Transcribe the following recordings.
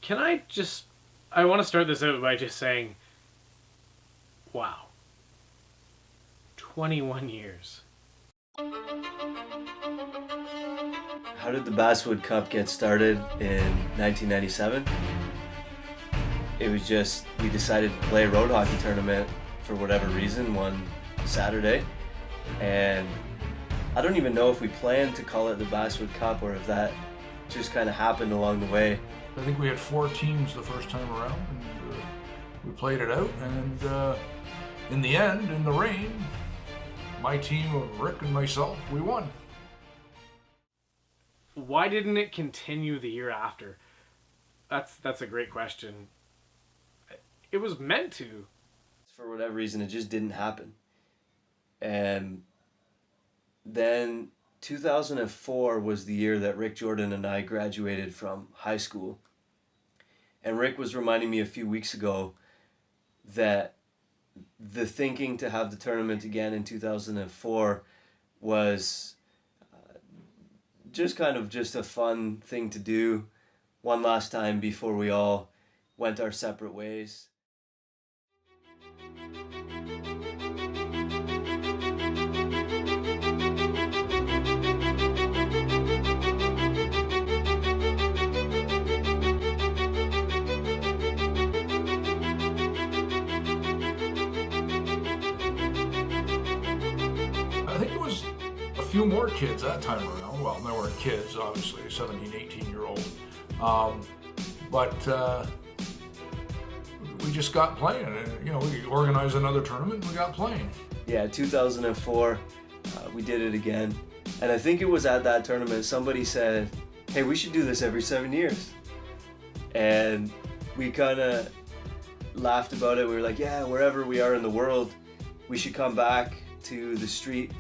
I want to start this out by just saying, wow, 21 years. How did the Basswood Cup get started in 1997? It was just, we decided to play a road hockey tournament for whatever reason one Saturday. And I don't even know if we planned to call it the Basswood Cup or if that just kind of happened along the way. I think we had 4 teams the first time around, and we played it out, and in the end, in the rain, my team of Rick and myself, we won. Why didn't it continue the year after? That's a great question. It was meant to. For whatever reason, it just didn't happen. And then 2004 was the year that Rick Jordan and I graduated from high school. And Rick was reminding me a few weeks ago that the thinking to have the tournament again in 2004 was just kind of just a fun thing to do one last time before we all went our separate ways. I think it was a few more kids that time around. Well, they weren't kids, obviously, 17, 18-year-old. But we just got playing. And, we organized another tournament and we got playing. Yeah, 2004, we did it again. And I think it was at that tournament somebody said, hey, we should do this every 7 years. And we kind of laughed about it. We were like, yeah, wherever we are in the world, we should come back to the street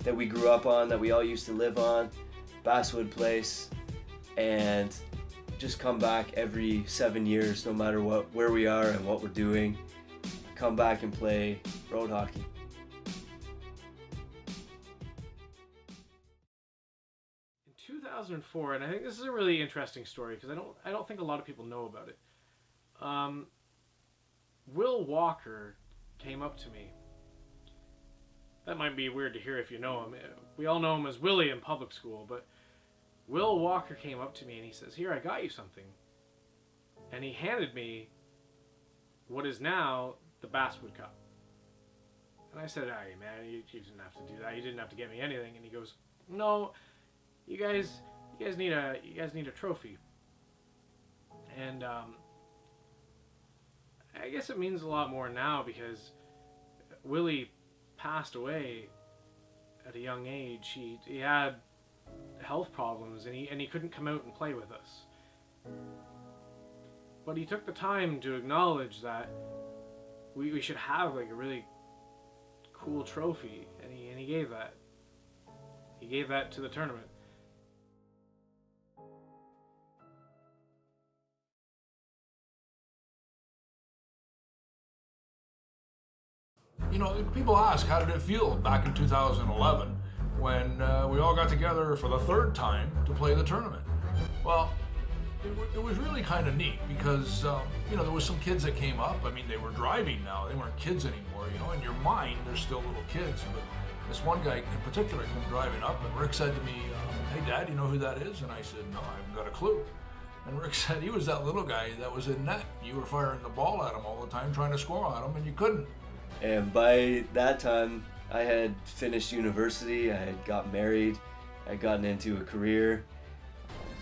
that we grew up on, that we all used to live on, Basswood Place, and just come back every 7 years, no matter where we are and what we're doing, come back and play road hockey. In 2004, and I think this is a really interesting story because I don't think a lot of people know about it. Will Walker came up to me. That might be weird to hear if you know him. We all know him as Willie in public school, but Will Walker came up to me and he says, here, I got you something. And he handed me what is now the Basswood Cup. And I said, hey man, you didn't have to do that. You didn't have to get me anything. And he goes, no, you guys need a trophy. And I guess it means a lot more now because Willie passed away at a young age. He had health problems and he couldn't come out and play with us. But he took the time to acknowledge that we should have like a really cool trophy, and he gave that. He gave that to the tournament. People ask, how did it feel back in 2011 when we all got together for the 3rd time to play the tournament? Well, it was really kind of neat because, there was some kids that came up. I mean, they were driving now. They weren't kids anymore, In your mind, they're still little kids. But this one guy in particular came driving up, and Rick said to me, hey, Dad, you know who that is? And I said, no, I haven't got a clue. And Rick said, he was that little guy that was in net. You were firing the ball at him all the time, trying to score on him, and you couldn't. And by that time, I had finished university, I had got married, I had gotten into a career.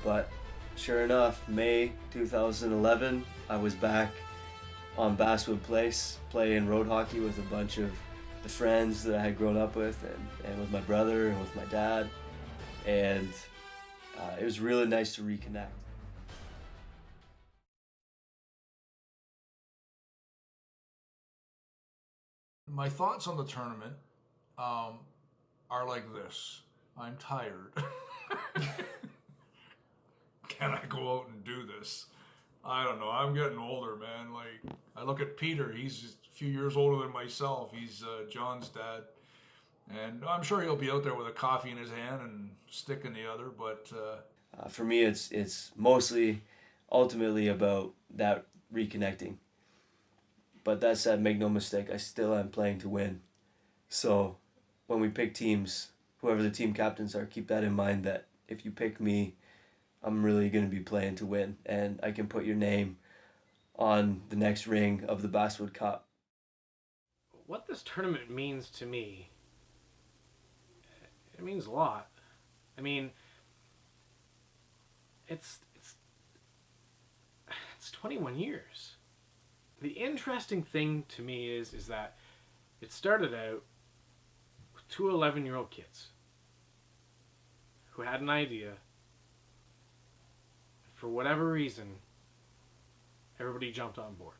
But sure enough, May 2011, I was back on Basswood Place playing road hockey with a bunch of the friends that I had grown up with and with my brother and with my dad. And it was really nice to reconnect. My thoughts on the tournament are like this. I'm tired. Can I go out and do this? I don't know. I'm getting older, man. Like, I look at Peter. He's a few years older than myself. He's John's dad. And I'm sure he'll be out there with a coffee in his hand and stick in the other. But for me, it's mostly ultimately about that reconnecting. But that said, make no mistake, I still am playing to win. So when we pick teams, whoever the team captains are, keep that in mind that if you pick me, I'm really going to be playing to win. And I can put your name on the next ring of the Basswood Cup. What this tournament means to me, it means a lot. I mean, it's 21 years. The interesting thing to me is that it started out with two 11-year-old kids who had an idea. For whatever reason, everybody jumped on board.